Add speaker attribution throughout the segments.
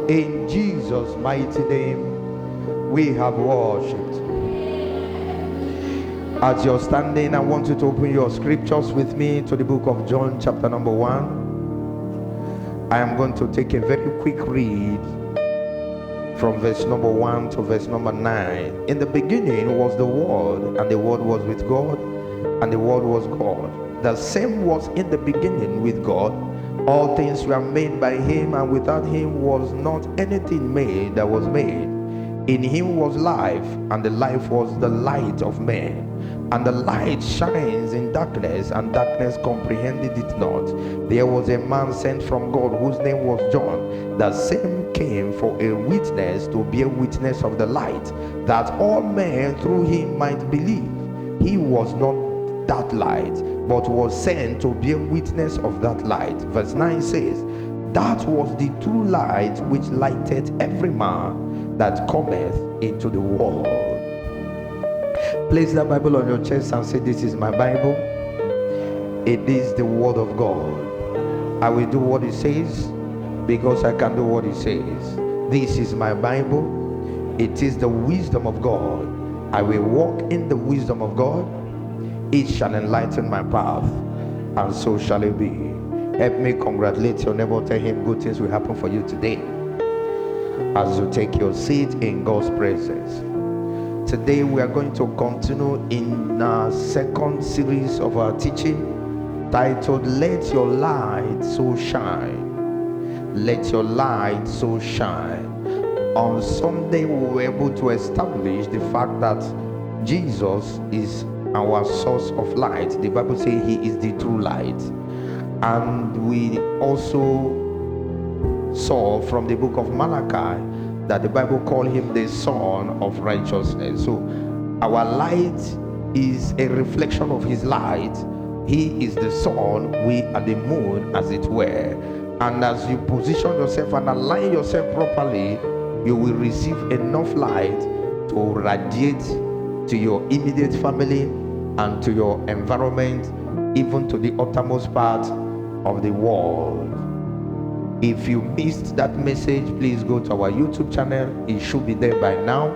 Speaker 1: In Jesus' mighty name, we have worshipped. As you're standing, I want you to open your scriptures with me to the book of John, chapter number 1. I am going to take a very quick read from verse number 1 to verse number 9. In the beginning was the Word, and the Word was with God, and the Word was God. The same was in the beginning with God. All things were made by him, and without him was not anything made that was made. In him was life, and the life was the light of men. And the light shines in darkness, and darkness comprehended it not. There was a man sent from God, whose name was John. The same came for a witness, to bear witness of the light, that all men through him might believe. He was not that light, but was sent to bear witness of that light. Verse 9 says, that was the true light, which lighteth every man that cometh into the world. Place that Bible on your chest and say, this is my Bible. It is the word of God. I will do what it says, because I can do what it says. This is my Bible. It is the wisdom of God. I will walk in the wisdom of God. It shall enlighten my path, and so shall it be. Help me congratulate your neighbor. Tell him good things will happen for you today as you take your seat in God's presence. Today we are going to continue in our second series of our teaching, titled Let Your Light So Shine. Let your light so shine. On Sunday we were able to establish the fact that Jesus is our source of light. The Bible says he is the true light. And we also saw from the book of Malachi that the Bible called him the Son of Righteousness. So our light is a reflection of his light. He is the sun, we are the moon, as it were. And as you position yourself and align yourself properly, you will receive enough light to radiate to your immediate family and to your environment, even to the uttermost part of the world. If you missed that message, please go to our YouTube channel. It should be there by now.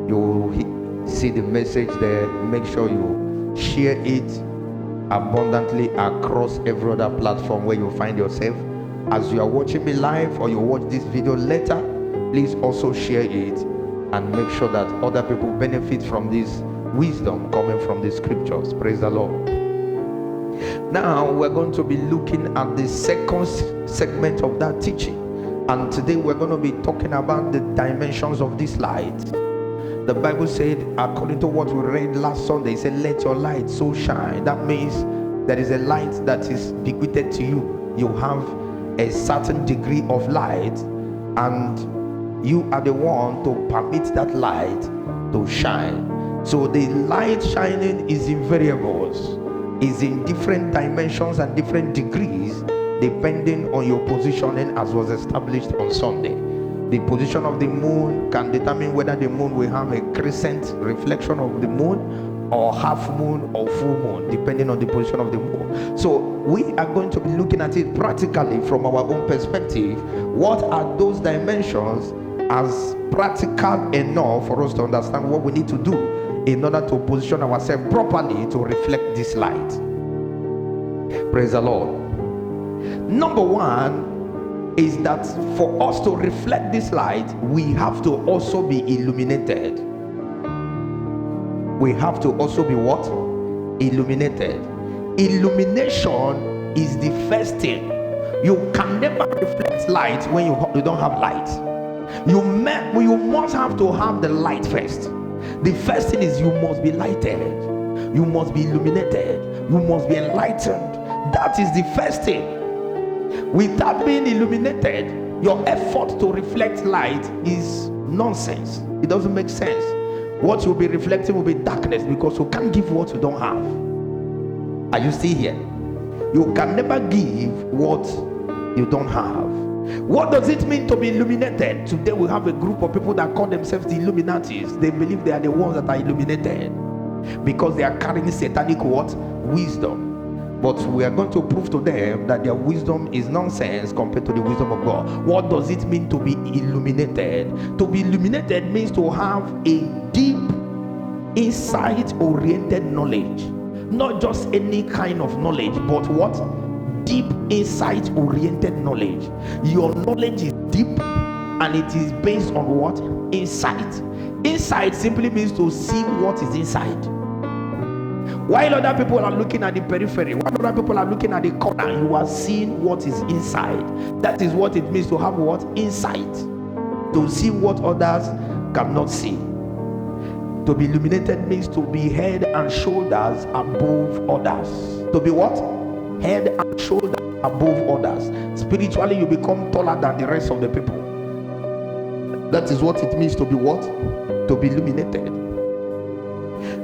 Speaker 1: You will see the message there. Make sure you share it abundantly across every other platform where you find yourself. As you are watching me live, or you watch this video later, please also share it and make sure that other people benefit from this wisdom coming from the scriptures. Praise the Lord. Now we're going to be looking at the second segment of that teaching, and today we're going to be talking about the dimensions of this light. The Bible said, according to what we read last Sunday, it said, let your light so shine. That means there is a light that is bequeathed to you. You have a certain degree of light, and you are the one to permit that light to shine. So the light shining is in variables, is in different dimensions and different degrees, depending on your positioning, as was established on Sunday. The position of the moon can determine whether the moon will have a crescent reflection of the moon, or half moon, or full moon, depending on the position of the moon. So we are going to be looking at it practically from our own perspective. What are those dimensions as practical enough for us to understand what we need to do in order to position ourselves properly to reflect this light? Praise the Lord. Number one is that for us to reflect this light, we have to also be illuminated. We have to also be what? Illuminated. Illumination is the first thing. You can never reflect light when you don't have light. You must have to have the light first. The first thing is you must be lighted. You must be illuminated. You must be enlightened. That is the first thing. Without being illuminated, your effort to reflect light is nonsense. It doesn't make sense. What you'll be reflecting will be darkness, because you can't give what you don't have. Are you still here? You can never give what you don't have. What does it mean to be illuminated? Today we have a group of people that call themselves the Illuminatis. They believe they are the ones that are illuminated because they are carrying satanic what? Wisdom. But we are going to prove to them that their wisdom is nonsense compared to the wisdom of God. What does it mean to be illuminated? To be illuminated means to have a deep, insight-oriented knowledge. Not just any kind of knowledge, but what? Deep, insight-oriented knowledge. Your knowledge is deep, and it is based on what? Insight. Insight simply means to see what is inside. While other people are looking at the periphery, while other people are looking at the corner, you are seeing what is inside. That is what it means to have what? Insight. To see what others cannot see. To be illuminated means to be head and shoulders above others. To be what? Head and shoulders above others. Spiritually, you become taller than the rest of the people. That is what it means to be what? To be illuminated.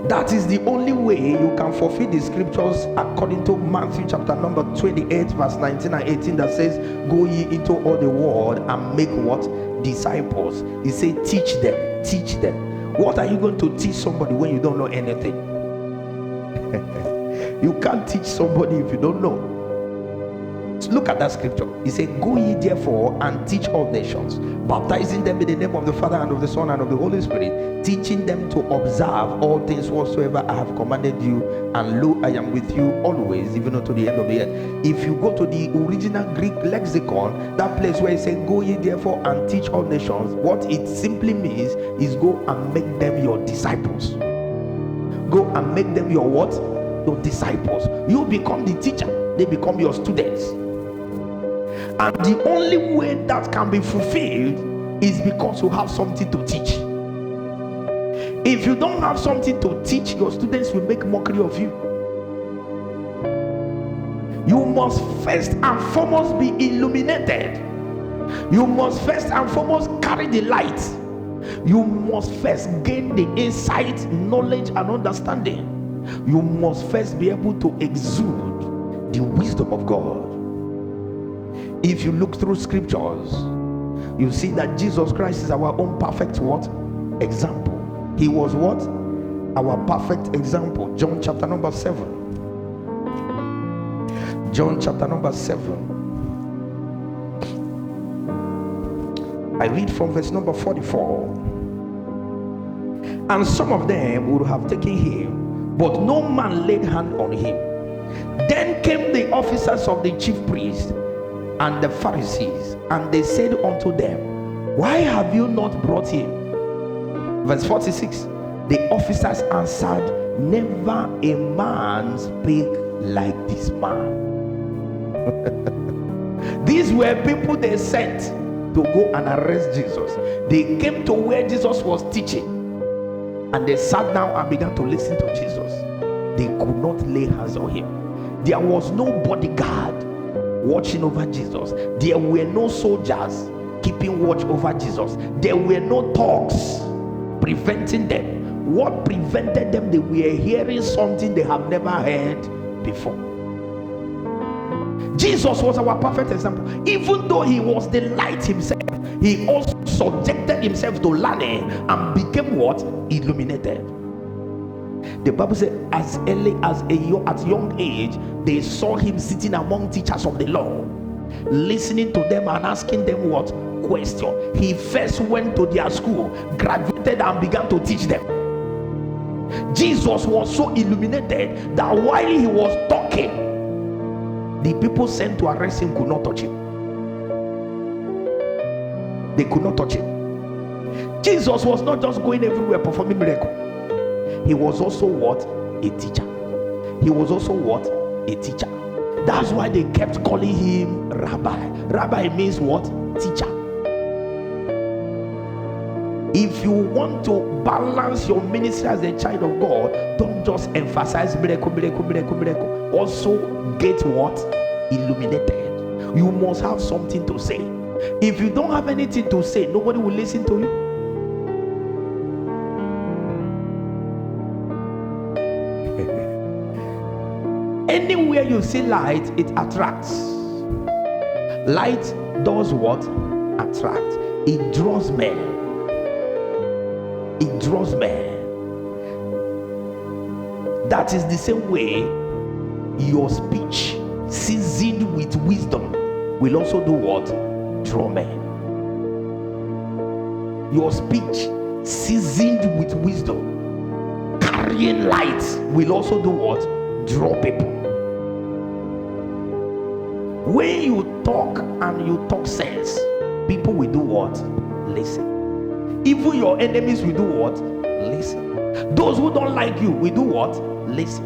Speaker 1: That is the only way you can fulfill the scriptures according to Matthew chapter number 28 verse 19 and 18 that says, go ye into all the world and make what? Disciples. He said, teach them, teach them. What are you going to teach somebody when you don't know anything? You can't teach somebody if you don't know. Look at that scripture. He said, go ye therefore and teach all nations, baptizing them in the name of the Father and of the Son and of the Holy Spirit, teaching them to observe all things whatsoever I have commanded you, and lo, I am with you always, even unto the end of the earth. If you go to the original Greek lexicon, that place where it says, go ye therefore and teach all nations, what it simply means is go and make them your disciples. Go and make them your what? Your disciples. You become the teacher, they become your students. And the only way that can be fulfilled is because you have something to teach. If you don't have something to teach, your students will make mockery of you. You must first and foremost be illuminated. You must first and foremost carry the light. You must first gain the insight, knowledge, and understanding. You must first be able to exude the wisdom of God. If you look through scriptures, you see that Jesus Christ is our own perfect what? Example. He was what? Our perfect example. John chapter number 7. John chapter number 7. I read from verse number 44. And some of them would have taken him, but no man laid hand on him. Then came the officers of the chief priests and the Pharisees, and they said unto them, why have you not brought him? Verse 46. The officers answered, never a man spake like this man. These were people they sent to go and arrest Jesus. They came to where Jesus was teaching, and they sat down and began to listen to Jesus. They could not lay hands on him. There was no bodyguard watching over Jesus. There were no soldiers keeping watch over Jesus. There were no talks preventing them. What prevented them? They were hearing something they have never heard before. Jesus was our perfect example. Even though he was the light himself, he also subjected himself to learning and became what? Illuminated. The Bible said, as early as at young age, they saw him sitting among teachers of the law, listening to them and asking them what? Question. He first went to their school, graduated, and began to teach them. Jesus was so illuminated that while he was talking, the people sent to arrest him could not touch him. They could not touch him. Jesus was not just going everywhere performing miracles. He was also what? A teacher. He was also what? A teacher. That's why they kept calling him Rabbi. Rabbi means what? Teacher. If you want to balance your ministry as a child of God, don't just emphasize miracle. Also get what? Illuminated. You must have something to say. If you don't have anything to say, nobody will listen to you. Anywhere you see light, it attracts. Light does what? Attract. It draws men. It draws men. That is the same way Your speech seasoned with wisdom will also do what? Draw men. Your speech seasoned with wisdom, carrying light, will also do what? Draw people. When you talk and you talk sense, people will do what? Listen. Even your enemies will do what? Listen. Those who don't like you will do what? Listen.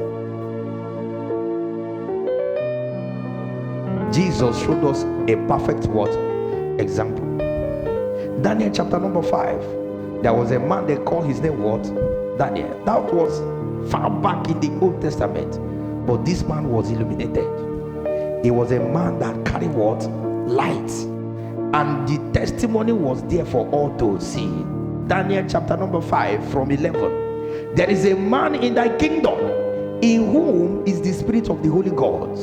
Speaker 1: Jesus showed us a perfect what? Example. Daniel chapter number 5. There was a man, they called his name what? Daniel. That was far back in the Old Testament. But this man was illuminated. He was a man that carried what? Light. And the testimony was there for all to see. Daniel chapter number 5 from 11. There is a man in thy kingdom, in whom is the spirit of the holy gods.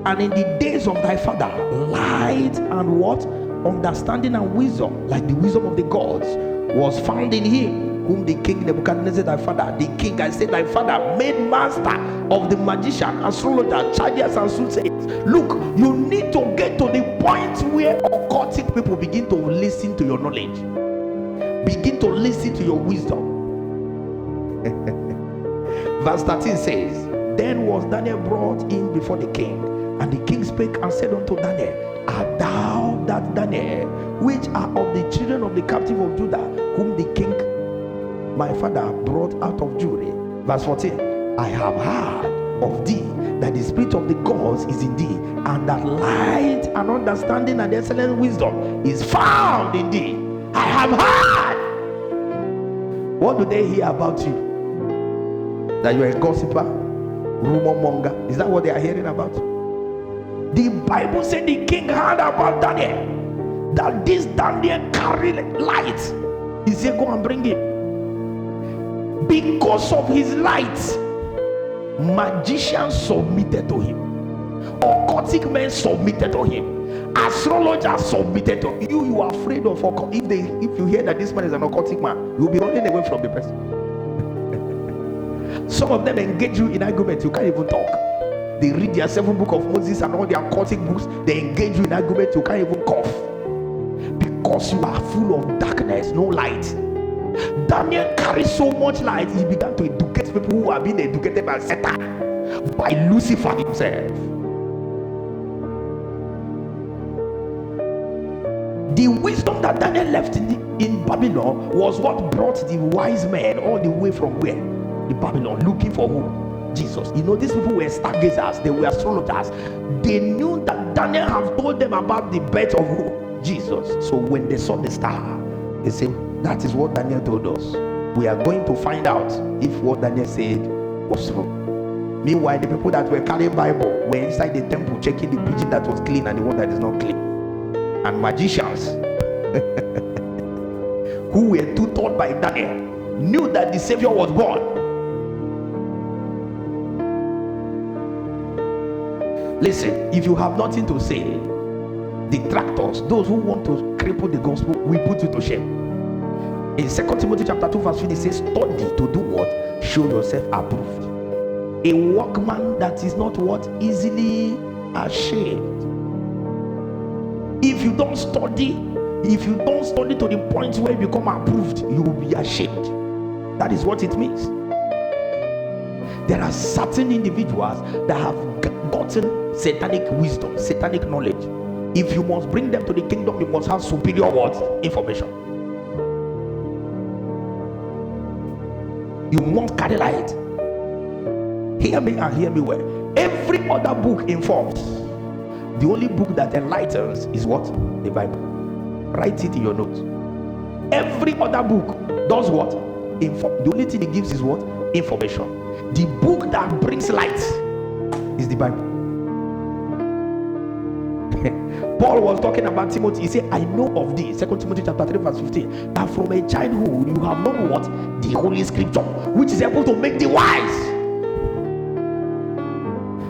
Speaker 1: And in the days of thy father, light and what? Understanding and wisdom, like the wisdom of the gods, was found in him, whom the king Nebuchadnezzar thy father, the king, I said thy father, made master of the magician, astrologer, chaldeans, and soothsayers. Look, you need to get to the point where occultic people begin to listen to your knowledge, begin to listen to your wisdom. Verse 13 says, then was Daniel brought in before the king, and the king spake and said unto Daniel, art thou that Daniel, which are of the children of the captive of Judah, whom the king my father brought out of Judah? Verse 14, I have heard of thee that the spirit of the gods is in thee, and that light and understanding and excellent wisdom is found in thee. I have heard. What do they hear about you? That you are a gossiper, rumor monger. Is that what they are hearing about? The Bible said the king heard about Daniel, that this Daniel carried light. He said, go and bring him. Because of his light, magicians submitted to him, occultic men submitted to him, astrologers submitted to him. You are afraid of occult. If you hear that this man is an occultic man, you'll be running away from the person. Some of them engage you in argument, you can't even talk. They read their 7 book of Moses and all their occultic books, they engage you in argument, you can't even cough, because you are full of darkness, no light. Daniel carried so much light, he began to educate people who are being educated by Satan, by Lucifer himself. The wisdom that Daniel left in Babylon was what brought the wise men all the way from where? The Babylon, looking for who? Jesus. You know, these people were stargazers, they were astrologers. They knew that Daniel had told them about the birth of who? Jesus. So when they saw the star, they said, that is what Daniel told us. We are going to find out if what Daniel said was true. Meanwhile, the people that were carrying Bible were inside the temple checking the pigeon that was clean and the one that is not clean. And magicians who were too taught by Daniel knew that the Savior was born. Listen, if you have nothing to say, detractors, those who want to cripple the gospel, we put you to shame. In 2 Timothy chapter 2 verse 3, it says, study to do what? Show yourself approved. A workman that is not what? Easily ashamed. If you don't study to the point where you become approved, you will be ashamed. That is what it means. There are certain individuals that have gotten satanic wisdom, satanic knowledge. If you must bring them to the kingdom, you must have superior what? Information. You must carry light. Hear me and hear me well. Every other book informs. The only book that enlightens is what? The Bible. Write it in your notes. Every other book does what? Inform. The only thing it gives is what? Information. The book that brings light is the Bible. Paul was talking about Timothy. He said, I know of thee, 2 Timothy chapter 3 verse 15, that from a childhood you have known what? The Holy Scripture, which is able to make thee wise.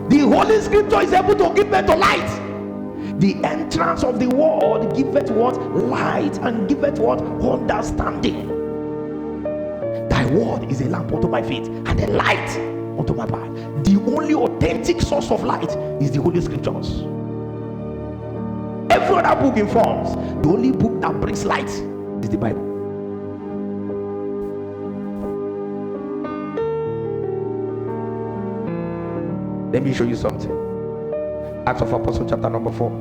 Speaker 1: The Holy Scripture is able to give birth to light. The entrance of the word giveth what? Light, and giveth what? Understanding. Thy word is a lamp unto my feet and a light unto my path. The only authentic source of light is the Holy Scriptures. Every other book informs. The only book that brings light is the Bible. Let me show you something. Acts of Apostles chapter number 4.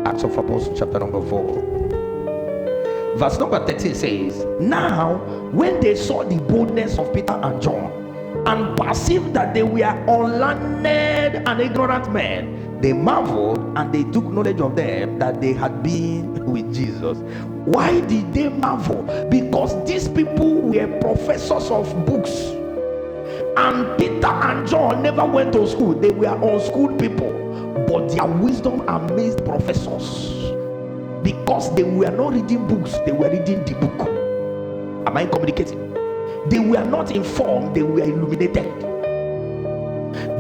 Speaker 1: Acts of Apostles chapter number 4. Verse number 13 says, now when they saw the boldness of Peter and John, and perceived that they were unlearned and ignorant men, they marveled, and they took knowledge of them that they had been with Jesus. Why did they marvel? Because these people were professors of books, and Peter and John never went to school. They were unschooled people, but their wisdom amazed professors, because they were not reading books, they were reading the book. Am I communicating? They were not informed, they were illuminated.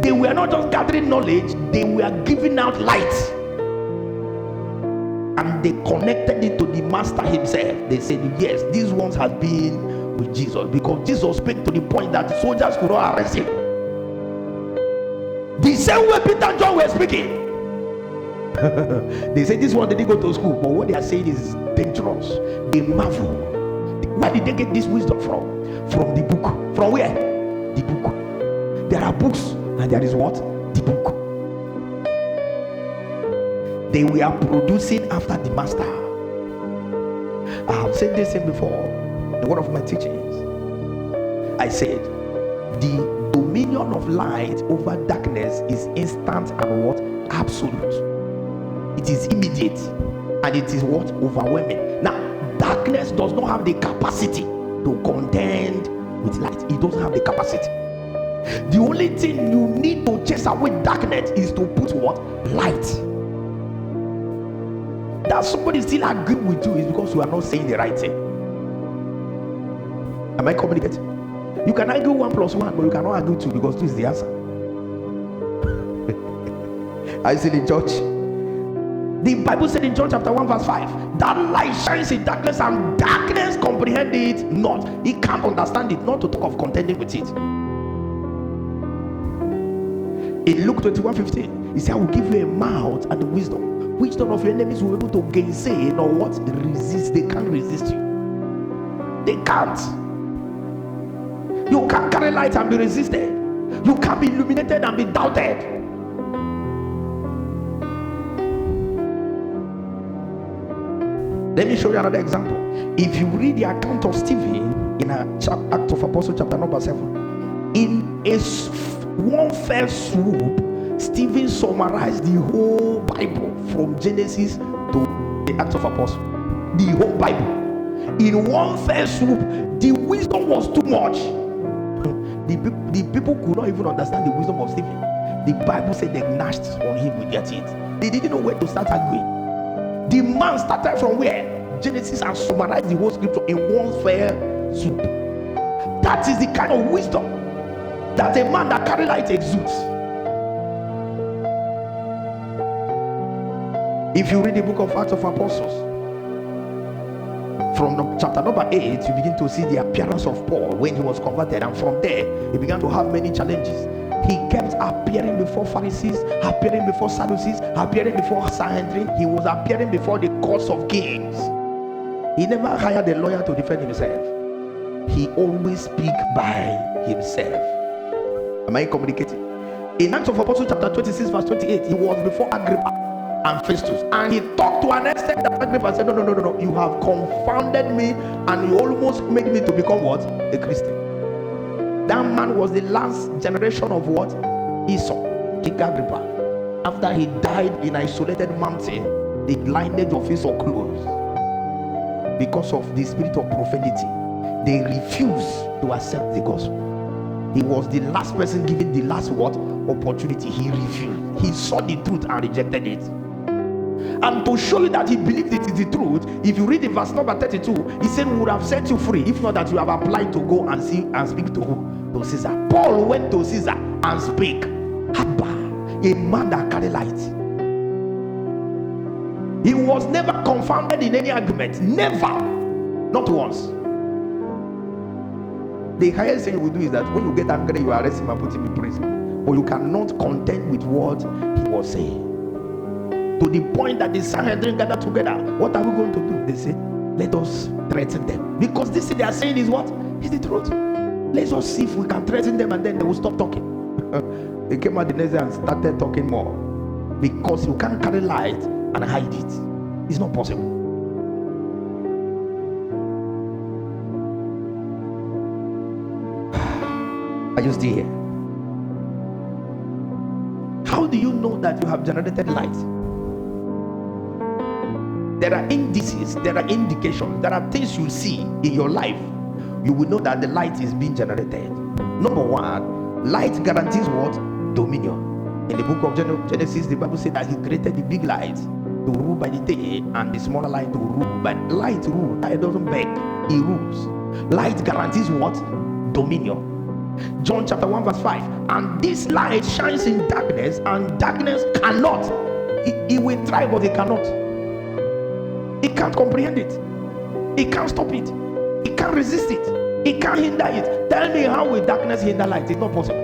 Speaker 1: They were not just gathering knowledge, they were giving out light. And they connected it to the master himself. They said, yes, these ones have been with Jesus, because Jesus spoke to the point that the soldiers could not arrest him. The same way Peter and John were speaking. They say this one didn't go to school, but what they are saying is dangerous. They marvel. Where did they get this wisdom from? From the book. From where? The book. There are books, and there is what? The book. They were producing after the master. I have said this thing before in one of my teachings. I said the dominion of light over darkness is instant and what? Absolute. It is immediate, and it is what? Overwhelming. Now, darkness does not have the capacity to contend with light. It doesn't have the capacity. The only thing you need to chase away darkness is to put what? Light. That somebody still agreeing with you is because you are not saying the right thing. Am I communicating? You can argue 1 + 1, but you cannot argue 2, because 2 is the answer. I see the church. The Bible said in John chapter 1 verse 5, that light shines in darkness, and darkness comprehend it not. He can't understand it, not to talk of contending with it. In Luke 21:15, he said, I will give you a mouth and the wisdom. Wisdom of your enemies will be able to gainsay or what? Resist. They can't resist you. They can't. You can't carry light and be resisted. You can't be illuminated and be doubted. Let me show you another example. If you read the account of Stephen in Acts of Apostles chapter number 7, in one fell swoop, Stephen summarized the whole Bible from Genesis to the Acts of Apostles. The whole Bible in one fell swoop. The wisdom was too much. The people could not even understand the wisdom of Stephen. The Bible said they gnashed on him with their teeth. They didn't know where to start arguing. The man started from where? Genesis, and summarized the whole scripture in one fell swoop. That is the kind of wisdom that a man that carry light exudes. If you read the book of Acts of Apostles, from chapter number 8, you begin to see the appearance of Paul when he was converted, and from there he began to have many challenges. He kept appearing before Pharisees, appearing before Sadducees, appearing before Sanhedrin. He was appearing before the courts of kings. He never hired a lawyer to defend himself. He always speak by himself. Am I communicating? In Acts of Apostles chapter 26 verse 28, he was before Agrippa and Festus, and he talked to an extent that Agrippa said, no, you have confounded me, and you almost made me to become what? A Christian. That man was the last generation of what? Esau, King Agrippa. After he died in isolated mountain, the lineage of Esau closed because of the spirit of profanity. They refused to accept the gospel. He was the last person given the last what? Opportunity. He refused. He saw the truth and rejected it. And to show you that he believed it is the truth, if you read in verse number 32, he said, we would have set you free if not that you have applied to go and see and speak to who? To Caesar. Paul went to Caesar and spake. Abba, a man that carried light. He was never confounded in any argument. Never. Not once. The highest thing you will do is that when you get angry, you arrest him and put him in prison. But you cannot contend with what he was saying. To the point that the Sanhedrin gathered together. What are we going to do? They say, let us threaten them. Because this thing they are saying is what? Is the truth. Let's just see if we can threaten them and then they will stop talking. They came out the next day and started talking more. Because you can't carry light and hide it. It's not possible. Are you still here? How do you know that you have generated light? There are indices, there are indications, there are things you see in your life. You will know that the light is being generated. Number one, light guarantees what? Dominion. In the book of Genesis, the Bible said that he created the big light to rule by the day and the smaller light to rule. But light rules. Light doesn't beg, he rules. Light guarantees what? Dominion. John chapter 1 verse 5. And this light shines in darkness, and darkness cannot. It will try, but it cannot. It can't comprehend it. It can't stop it. It can't resist it. It can't hinder it. Tell me, how will darkness hinder light? It's not possible.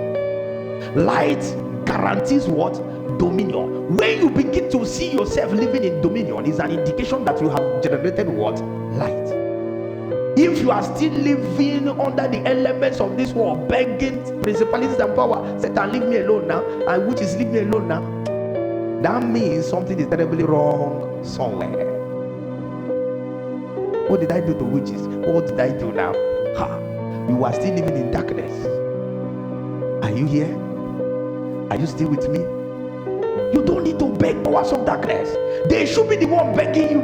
Speaker 1: Light guarantees what? Dominion. When you begin to see yourself living in dominion, is an indication that you have generated what? Light. If you are still living under the elements of this world, begging principalities and power, Satan, leave me alone now, and which is leave me alone now, that means something is terribly wrong somewhere. What did I do to witches? What did I do now? You are still living in darkness. Are you here? Are you still with me? You don't need to beg powers of darkness. They should be the one begging you.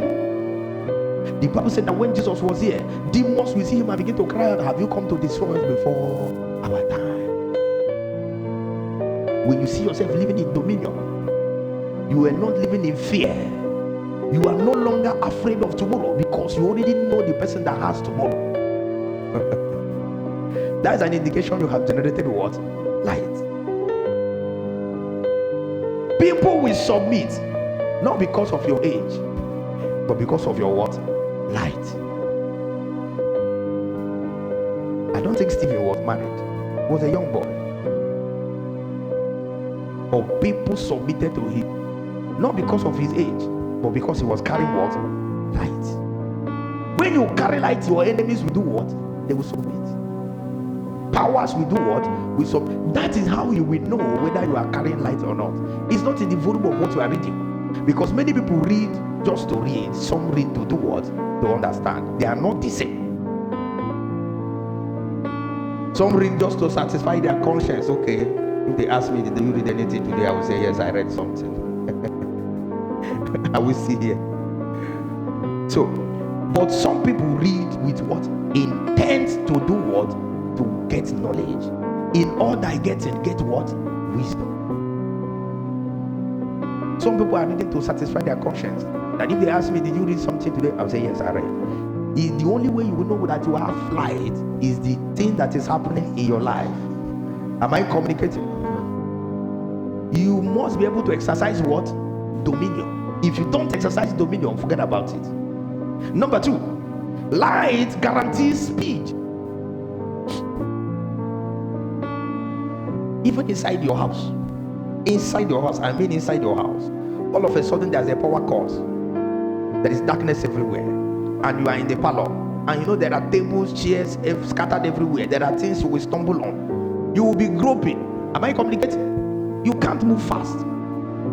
Speaker 1: The Bible said that when Jesus was here, demons will see him and begin to cry out, have you come to destroy us before our time? When you see yourself living in dominion, you are not living in fear. You are no longer afraid of tomorrow because you already know the person that has tomorrow. That is an indication you have generated what? Light. People will submit not because of your age, but because of your what? Light. I don't think Stephen was married. He was a young boy. But people submitted to him not because of his age, but because he was carrying what? Light. When you carry light, your enemies will do what? They will submit. Powers will do what? Will submit. That is how you will know whether you are carrying light or not. It's not in the volume of what you are reading. Because many people read just to read. Some read to do what? To understand. They are not the same. Some read just to satisfy their conscience. Okay, if they ask me, did you read anything today? I will say, yes, I read something. I will see here. So, but some people read with what? Intent to do what? To get knowledge. In all thy getting, get what? Wisdom. Some people are reading to satisfy their conscience. That if they ask me, did you read something today? I'll say, yes, I read. The only way you will know that you have light is the thing that is happening in your life. Am I communicating? You must be able to exercise what? Dominion. If you don't exercise dominion, forget about it. Number two, light guarantees speed. Even inside your house. Inside your house, I mean inside your house. All of a sudden there's a power cut. There is darkness everywhere. And you are in the parlor. And you know there are tables, chairs scattered everywhere. There are things you will stumble on. You will be groping. Am I communicating? You can't move fast.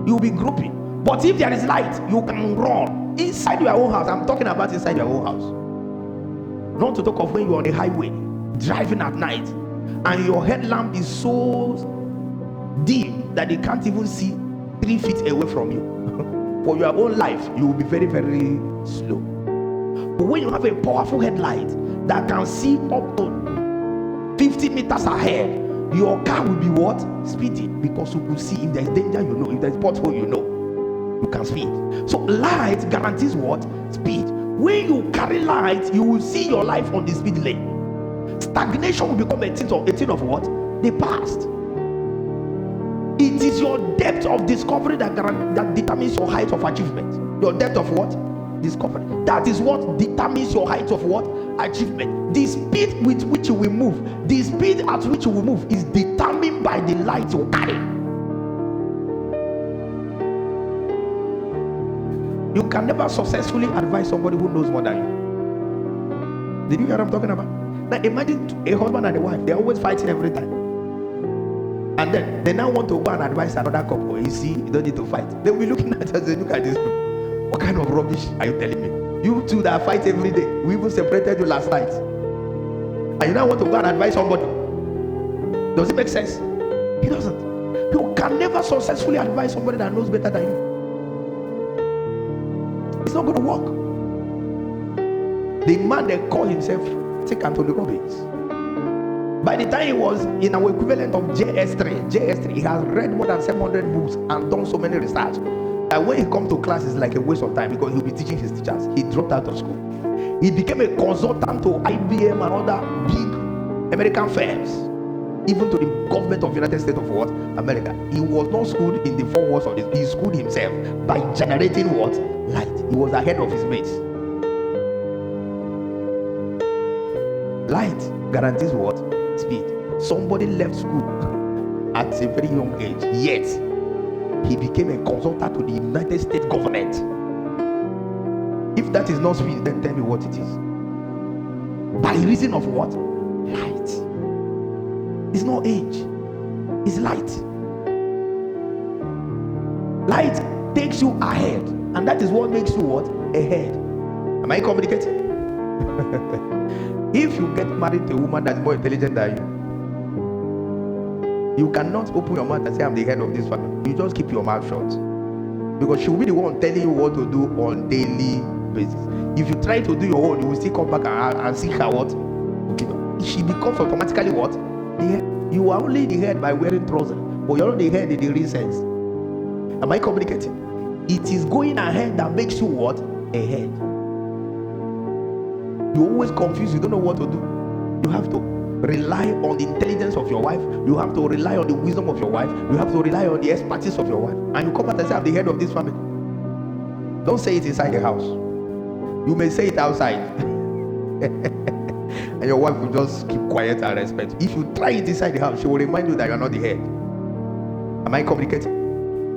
Speaker 1: You will be groping. But if there is light, you can run. Inside your own house. I'm talking about inside your own house. Not to talk of when you're on the highway, driving at night, and your headlamp is so dim that they can't even see 3 feet away from you. For your own life, you will be very, very slow. But when you have a powerful headlight that can see up to 50 meters ahead, your car will be what? Speeding, because you will see if there's danger, you know. If there's pothole, you know. You can speed. So light guarantees what? Speed. When you carry light, you will see your life on the speed lane. Stagnation will become a thing of what? The past. It is your depth of discovery that determines your height of achievement. Your depth of what? discovery. That is what determines your height of what? Achievement. The speed with which you will move, the speed at which you will move is determined by the light you carry. You can never successfully advise somebody who knows more than you. Did you hear what I'm talking about? Now imagine a husband and a wife, they're always fighting every time. And then they now want to go and advise another couple. You see, you don't need to fight. They'll be looking at us and say, look at this. What kind of rubbish are you telling me? You two that fight every day. We even separated you last night. And you now want to go and advise somebody. Does it make sense? It doesn't. You can never successfully advise somebody that knows better than you. It's not going to work. The man that called himself, take Anthony Robbins. By the time he was in our equivalent of JS3, he has read more than 700 books and done so many research that when he comes to class, it's like a waste of time because he'll be teaching his teachers. He dropped out of school. He became a consultant to IBM and other big American firms, even to the government of the United States of what? America. He was not schooled in the 4 walls of this. He schooled himself by generating what? Light. He was ahead of his mates. Light guarantees what? Speed. Somebody left school at a very young age, yet he became a consultant to the United States government. If that is not speed, then tell me what it is. By reason of what? Light. It's not age, it's light. Light takes you ahead, and that is what makes you what? Ahead. Am I communicating? If you get married to a woman that's more intelligent than you, you cannot open your mouth and say, I'm the head of this family. You just keep your mouth shut. Because she will be the one telling you what to do on daily basis. If you try to do your own, you will still come back and see her what? Okay. She becomes automatically what? The head. You are only the head by wearing trousers, but you're not the head in the real sense. Am I communicating? It is going ahead that makes you what? Ahead. You always confused, you don't know what to do. You have to rely on the intelligence of your wife. You have to rely on the wisdom of your wife. You have to rely on the expertise of your wife. And you come out and say, I'm the head of this family. Don't say it inside the house. You may say it outside. And your wife will just keep quiet and respect. If you try it inside the house, she will remind you that you're not the head. Am I communicating?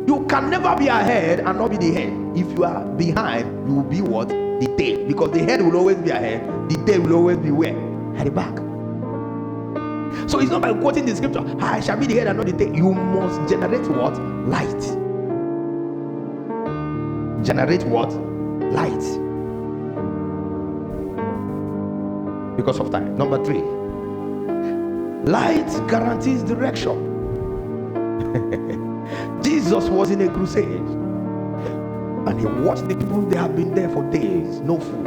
Speaker 1: You can never be ahead and not be the head. If you are behind, you will be what? The tail. Because the head will always be ahead. The tail will always be where? At the back. So it's not by quoting the scripture, I shall be the head and not the tail. You must generate what? Light. Generate what? Light. Because of time. Number 3. Light guarantees direction. Jesus was in a crusade and he watched the people. They have been there for days, no food.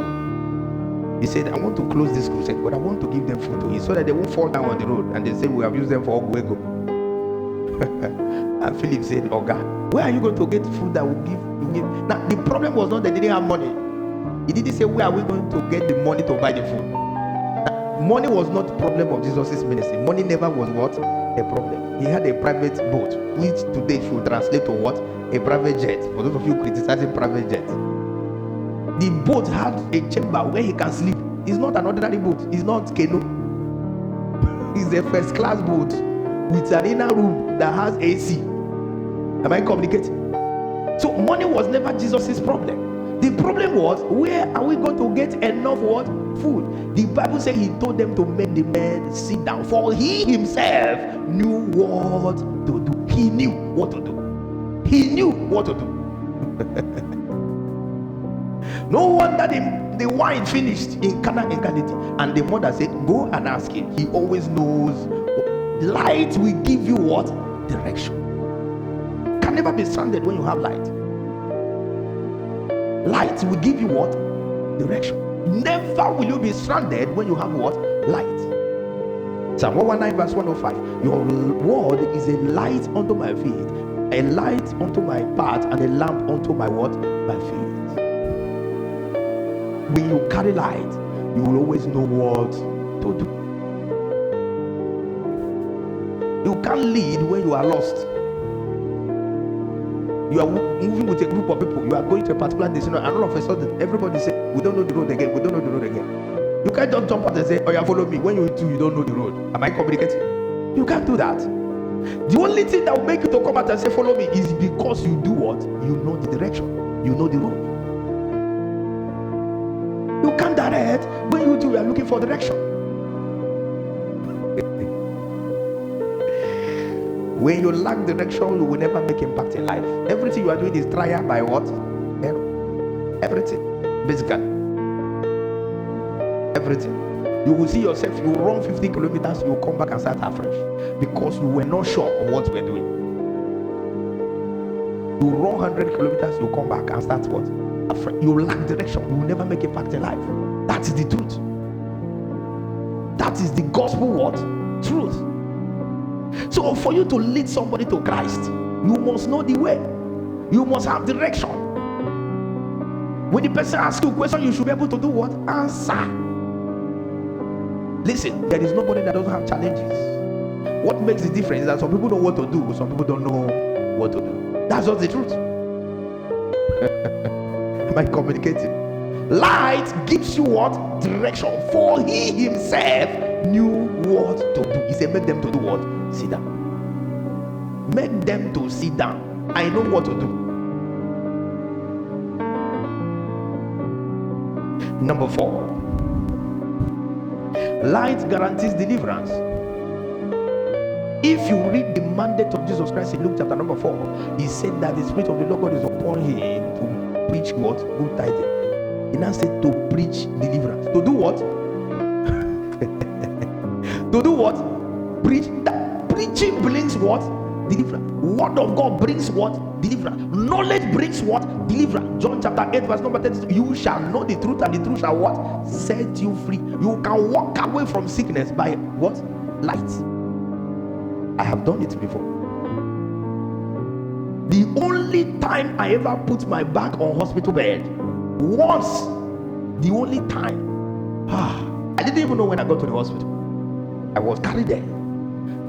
Speaker 1: He said, I want to close this crusade, but I want to give them food to eat so that they won't fall down on the road and they say we have used them for Ogwego. And Philip said, oh God, where are you going to get food that will give? Now the problem was not that they didn't have money. He didn't say where are we going to get the money to buy the food. Now, money was not the problem of Jesus' ministry. Money never was what? A problem. He had a private boat, which today should translate to what? A private jet. For those of you criticizing private jet, the boat had a chamber where he can sleep. It's not an ordinary boat. It's not canoe. It's a first class boat with an inner room that has AC. Am I communicating? So money was never Jesus' problem. The problem was, where are we going to get enough what? Food. The Bible says he told them to make the men sit down, for he himself knew what to do. He knew what to do. He knew what to do. No wonder the wine finished in Cana in Galilee, and the mother said, go and ask him. He always knows. Light will give you what? Direction. Can never be stranded when you have light. Light will give you what? Direction. Never will you be stranded when you have what? Light. Psalm 119 verse 105. Your word is a light unto my feet, a light unto my path, and a lamp unto my what? My feet. When you carry light, you will always know what to do. You can't lead when you are lost. You are moving with a group of people. You are going to a particular destination, and all of a sudden, everybody say, "We don't know the road again. We don't know the road again." You can't just jump out and say, "Oh, yeah, follow me." When you don't know the road. Am I communicating? You can't do that. The only thing that will make you to come out and say, "Follow me," is because you do what? You know the direction. You know the road. You can't direct when you are looking for direction. When you lack direction, you will never make impact in life. Everything you are doing is trial by what? Error. Everything. Basically. Everything. You will see yourself, you run 50 kilometers, you come back and start afresh. Because you were not sure of what you were doing. You run 100 kilometers, you come back and start what? Afresh. You lack direction, you will never make impact in life. That is the truth. That is the gospel what? Truth. So for you to lead somebody to Christ, you must know the way. You must have direction. When the person asks you a question, you should be able to do what? Answer. Listen, there is nobody that doesn't have challenges. What makes the difference is that some people know what to do, some people don't know what to do. That's just the truth. Am I communicating? Light gives you what? Direction. For he himself knew what to do. He said, make them to do what? Sit down. Make them to sit down. I know what to do. Number 4. Light guarantees deliverance. If you read the mandate of Jesus Christ in Luke chapter number 4, he said that the Spirit of the Lord God is upon him to preach what? Good tidings. He now said to preach deliverance. To do what? To do what? Preach. That preaching brings what? Deliverance. Word of God brings what? Deliverance. Knowledge brings what? Deliverance. John chapter 8 verse number 32. You shall know the truth, and the truth shall what? Set you free. You can walk away from sickness by what? Light. I have done it before. The only time I ever put my back on hospital bed once, the only time, I didn't even know when I got to the hospital. I was carried there.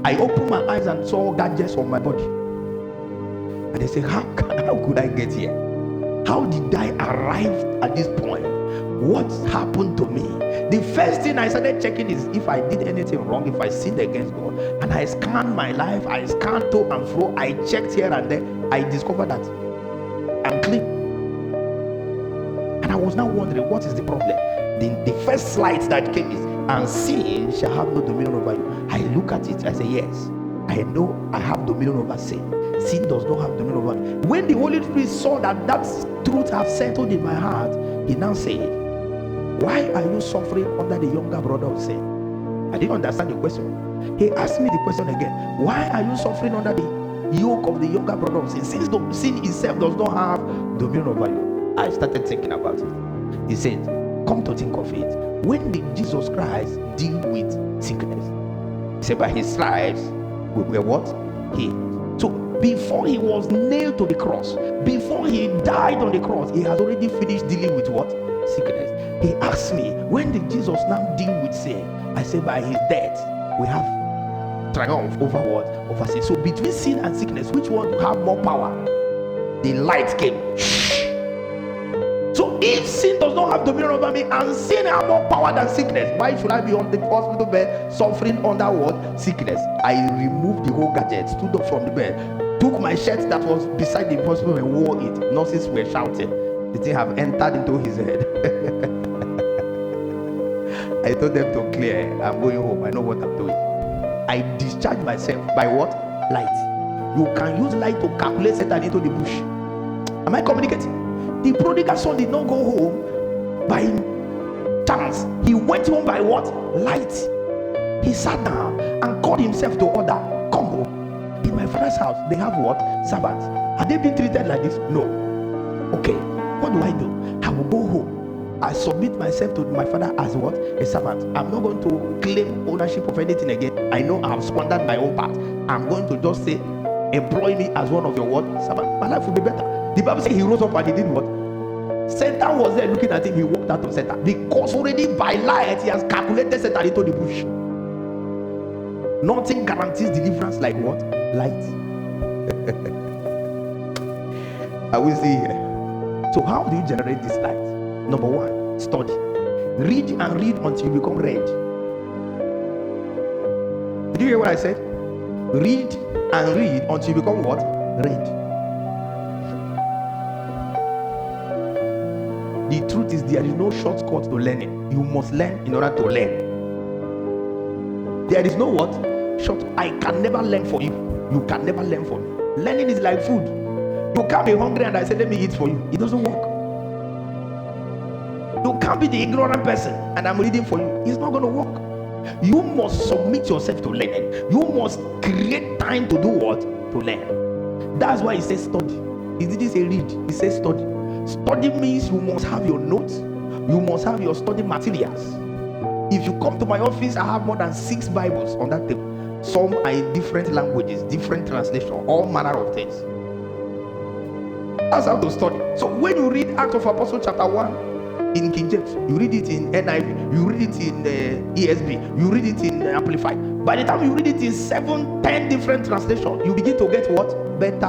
Speaker 1: I opened my eyes and saw gadgets on my body, and they say, how could I get here? How did I arrive at this point? What happened to me? The first thing I started checking is if I did anything wrong, if I sinned against God. And I scanned my life, I scanned to and fro, I checked here and there. I discovered that I'm clean. And I was now wondering, what is the problem? The first slide that came is, and sin shall have no dominion over you. I look at it, I say, yes, I know I have dominion over sin. Sin does not have dominion over me. When the Holy Spirit saw that truth have settled in my heart, he now said, why are you suffering under the younger brother of sin? I didn't understand the question. He asked me the question again. Why are you suffering under the yoke of the younger brother of sin? Since sin itself does not have dominion over you. I started thinking about it. He said, come to think of it, when did Jesus Christ deal with sickness? He said, by his stripes we were what? Healed. So before he was nailed to the cross, before he died on the cross, he has already finished dealing with what? Sickness. He asked me, when did Jesus now deal with sin? I said, by his death we have triumph over what? Over sin. So between sin and sickness, which one have more power? The light came. So if sin does not have dominion over me and sin has more power than sickness, why should I be on the hospital bed suffering under what? Sickness. I removed the whole gadget, stood up from the bed, took my shirt that was beside the hospital and wore it. Nurses were shouting. The thing have entered into his head. I told them to clear. I'm going home. I know what I'm doing. I discharge myself by what? Light. You can use light to calculate Satan into the bush. Am I communicating? The prodigal son did not go home by chance. He went home by what? Light. He sat down and called himself to order. Come home. In my father's house, they have what? Servants. Have they been treated like this? No. Okay. What do? I will go home. I submit myself to my father as what? A servant. I'm not going to claim ownership of anything again. I know I have squandered my own part. I'm going to just say, employ me as one of your what? Servants. My life will be better. The Bible says he rose up and he did what? Satan was there looking at him. He walked out of Satan because already by light he has calculated Satan into the bush. Nothing guarantees deliverance like what? Light. Are we still here? So how do you generate this light? Number one, study. Read and read until you become red. Did you hear what I said? Read and read until you become what? Red. The truth is, there is no shortcut to learning. You must learn in order to learn. There is no what? I can never learn for you. You can never learn for me. Learning is like food. You can't be hungry and I say, let me eat for you. It doesn't work. You can't be the ignorant person and I'm reading for you. It's not going to work. You must submit yourself to learning. You must create time to do what? To learn. That's why he says study. He didn't say read. He says study. Study means you must have your notes. You must have your study materials. If you come to my office, I have more than 6 Bibles on that table. Some are in different languages, different translation, all manner of things. That's how to study. So when you read Acts of Apostles chapter 1 in King James, you read it in NIV, you read it in ESV, you read it in Amplified. By the time you read it in 7, 10 different translations, you begin to get what? Better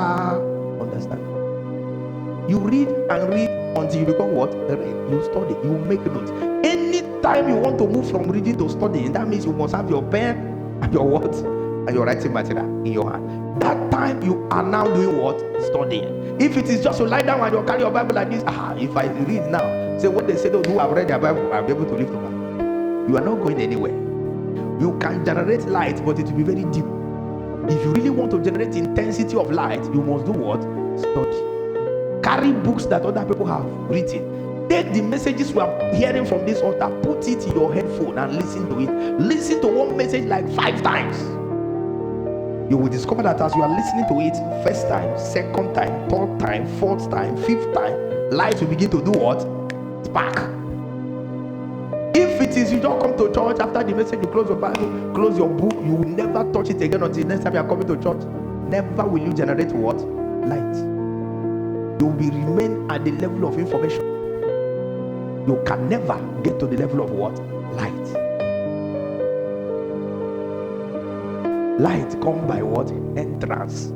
Speaker 1: understanding. You read and read until you become what? You study, you make notes. Anytime you want to move from reading to studying, that means you must have your pen and your what? And your writing material in your hand. That time you are now doing what? Studying. If it is just to lie down and you carry your Bible like this, if I read now, say what they say, those who have read their Bible, I'll be able to lift them up. You are not going anywhere. You can generate light, but it will be very deep. If you really want to generate intensity of light, you must do what? Study. Carry books that other people have written. Take the messages we are hearing from this altar, put it in your headphone and listen to it. Listen to one message like 5 times. You will discover that as you are listening to it, first time, second time, third time, fourth time, fifth time, light will begin to do what? Spark. If it is you don't come to church after the message, you close your Bible, close your book, you will never touch it again until next time you are coming to church. Never will you generate what? Light. You will remain at the level of information. You can never get to the level of what? Light. Light come by what? Entrance.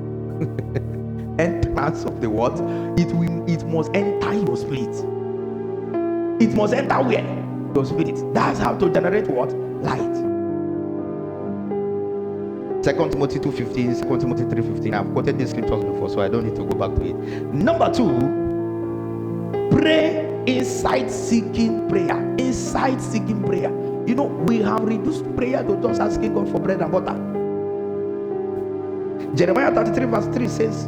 Speaker 1: Entrance of the what? It must enter your spirit. It must enter where? Your spirit. That's how to generate what? Light. 2 Timothy 2:15, 2 Timothy 3:15. I've quoted these scriptures before, so I don't need to go back to it. Number 2, pray insight seeking prayer. Insight seeking prayer. You know, we have reduced prayer to just asking God for bread and butter. Jeremiah 33:3 says,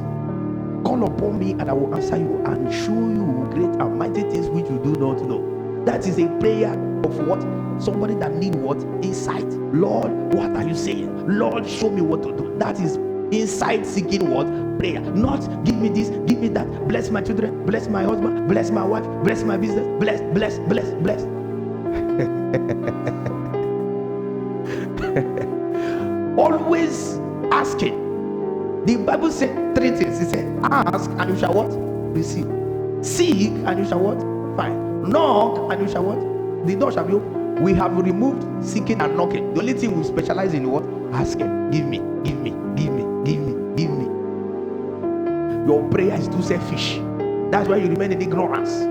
Speaker 1: call upon me and I will answer you and show you great and mighty things which you do not know. That is a prayer of what? Somebody that need what? Insight. Lord, what are you saying? Lord, show me what to do. That is insight seeking what? Prayer. Not give me this, give me that. Bless my children, bless my husband, bless my wife, bless my business, bless. Always asking. The Bible said 3 things. It said, ask and you shall what? Receive. Seek and you shall what? Find. Knock and you shall what? The door shall be open. We have removed seeking and knocking. The only thing we specialize in what? Asking. Give me. Your prayer is too selfish. That's why you remain in ignorance.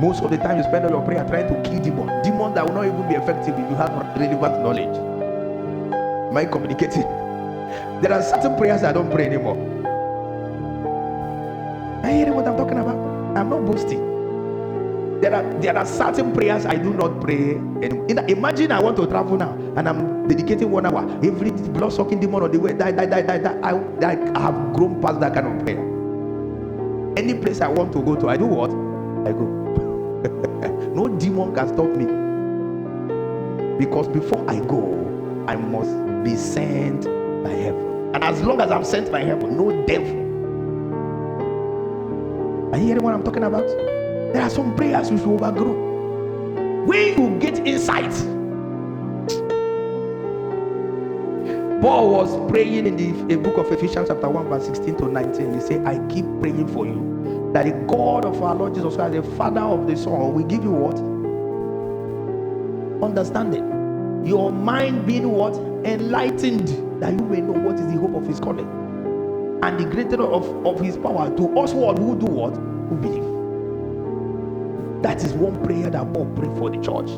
Speaker 1: Most of the time you spend all your prayer trying to kill demons. Demons that will not even be effective if you have relevant knowledge. Am I communicating? There are certain prayers I don't pray anymore. Are you hearing what I'm talking about? I'm not boasting. There are certain prayers I do not pray anymore. Imagine I want to travel now and I'm dedicating 1 hour. Every blood-sucking demon on the way, die. I have grown past that kind of prayer. Any place I want to go to, I do what? I go. No demon can stop me. Because before I go, I must be sent by heaven. And as long as I'm sent by heaven, no devil. Are you hearing what I'm talking about? There are some prayers you should overgrow. When you get insight. Paul was praying in the book of Ephesians chapter 1 verse 16 to 19. He said, I keep praying for you that the God of our Lord Jesus Christ, the Father of the Son, will give you what? Understanding. Your mind being what? Enlightened, that you may know what is the hope of his calling and the greater of his power to us who do what? Who believe. That is one prayer that Paul prayed for the church,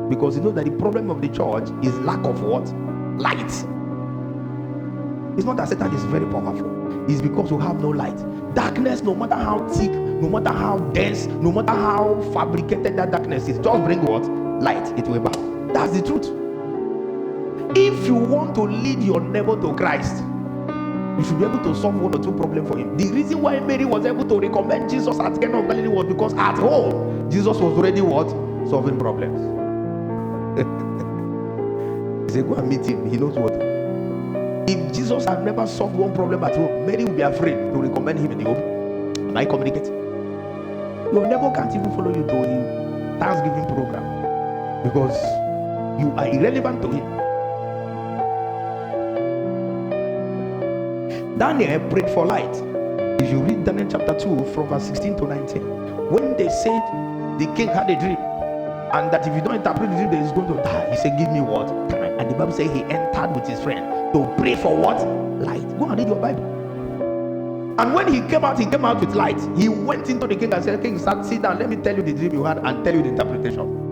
Speaker 1: because you know that the problem of the church is lack of what? Light. It's not that Satan is very powerful, it's because we have no light. Darkness, no matter how thick, no matter how dense, no matter how fabricated that darkness is, just bring what? Light, it will bow. That's the truth. If you want to lead your neighbor to Christ, you should be able to solve one or two problems for him. The reason why Mary was able to recommend Jesus at Cana of Galilee was because at home, Jesus was already what? Solving problems. He said, go and meet him. He knows what. If Jesus had never solved one problem at home, Mary would be afraid to recommend him in the home. Can I communicate? Your neighbor can't even follow you to a Thanksgiving program because you are irrelevant to him. Daniel prayed for light. If you read Daniel chapter 2 from verse 16 to 19, when they said the king had a dream and that if you don't interpret the dream that he's going to die, he said, give me what? Time. And the Bible says he entered with his friend to pray for what? Light. Go and read your Bible. And when he came out with light. He went into the king and said, king, sit down, let me tell you the dream you had and tell you the interpretation.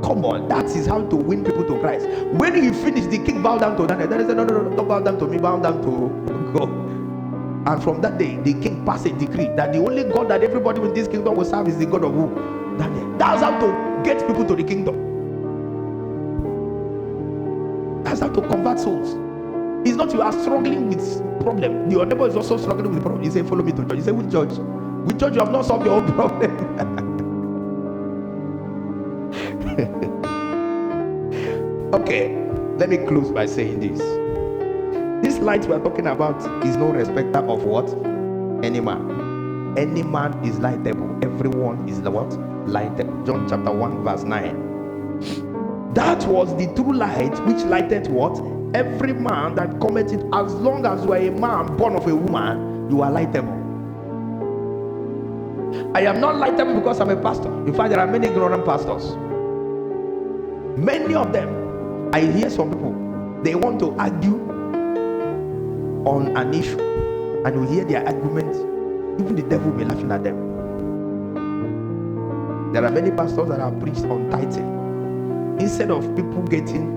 Speaker 1: Come on, that is how to win people to Christ. When he finished, the king bowed down to Daniel. Then he said, no, don't bow down to me, bow down to God. And from that day, the king passed a decree that the only God that everybody in this kingdom will serve is the God of who? Daniel. That's how to get people to the kingdom. That's how to convert souls. It's not you are struggling with problem. Your neighbor is also struggling with problem. He said, follow me to church. He said, which church? Which church? You have not solved your own problem. Okay, let me close by saying this. This light we are talking about is no respecter of what? Any man. Any man is lightable. Everyone is the what? Lightable. John chapter 1 verse 9. That was the true light which lighted what? Every man that cometh it. As long as you are a man born of a woman, you are lightable. I am not lightable because I'm a pastor. In fact, there are many ignorant pastors. Many of them, I hear some people, they want to argue on an issue, and you hear their arguments, even the devil will be laughing at them. There are many pastors that have preached on tithing. Instead of people getting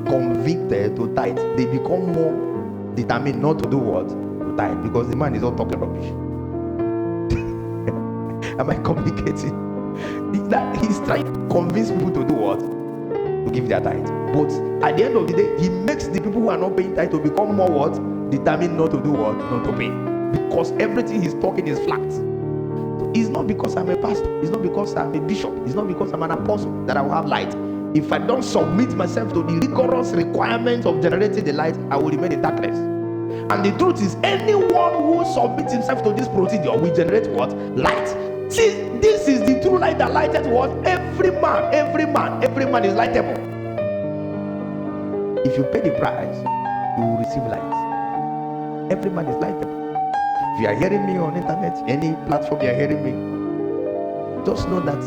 Speaker 1: convicted to tithe, they become more determined not to do what? To tithe, because the man is all talking rubbish. Am I communicating? He's trying to convince people to do what? To give their tithe. But at the end of the day, he makes the people who are not paying tithe to become more what? Determined not to do what? Not to pay. Because everything he's talking is flat. So it's not because I'm a pastor. It's not because I'm a bishop. It's not because I'm an apostle that I will have light. If I don't submit myself to the rigorous requirements of generating the light, I will remain in darkness. And the truth is, anyone who submits himself to this procedure will generate what? Light. See, this is the true light that lighted what? Every man is lightable. If you pay the price, you will receive light. Every man is lightable. If you are hearing me on internet, any platform you are hearing me, just know that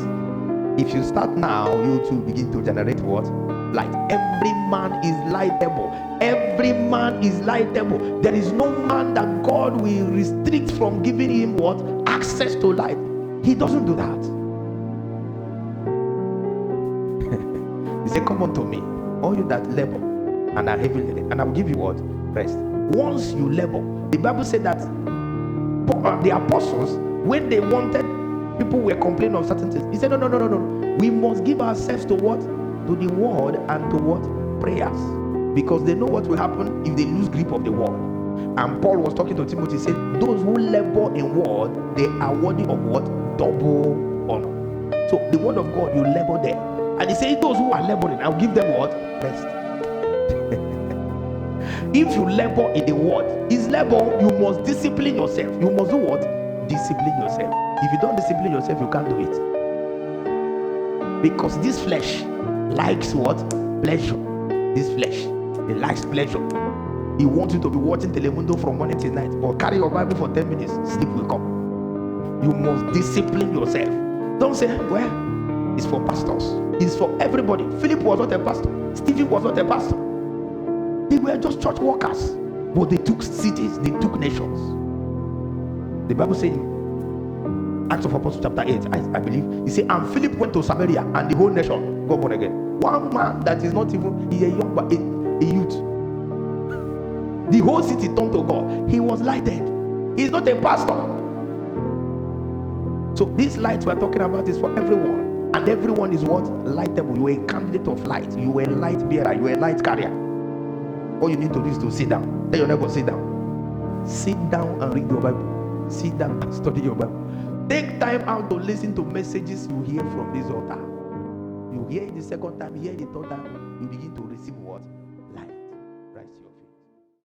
Speaker 1: if you start now, you too begin to generate what? Light. Every man is lightable. Every man is lightable. There is no man that God will restrict from giving him what? Access to light. He doesn't do that. He said, come unto me, all you that labor and are heavy laden, and I will give you what? Rest. Once you labor, the Bible said that the apostles, when they wanted, people were complaining of certain things. He said, no. We must give ourselves to what? To the word and to what? Prayers. Because they know what will happen if they lose grip of the word. And Paul was talking to Timothy, he said, those who labor in word, they are worthy of what? Double honor. So the word of God, you labor there. And he said, those who are laboring, I'll give them what? Rest. If you labor in the word, is labor, you must discipline yourself. You must do what? Discipline yourself. If you don't discipline yourself, you can't do it. Because this flesh likes what? Pleasure. This flesh, it likes pleasure. He wants you to be watching Telemundo from morning till night, or carry your Bible for 10 minutes, sleep will come. You must discipline yourself. Don't say, well, it's for pastors. It's for everybody. Philip was not a pastor. Stephen was not a pastor. They were just church workers. But they took cities, they took nations. The Bible says Acts of Apostles chapter 8, I believe, he said, and Philip went to Samaria, and the whole nation got born again. One man that is not even, he's a young, but a youth. The whole city turned to God. He was lighted. He's not a pastor. So this light we're talking about is for everyone. And everyone is what? Lightable. You are a candidate of light. You are a light bearer. You are a light carrier. All you need to do is to sit down. Tell your neighbor, sit down. Sit down and read your Bible. Sit down and study your Bible. Take time out to listen to messages you hear from this altar. You hear it the second time, you hear it the third time.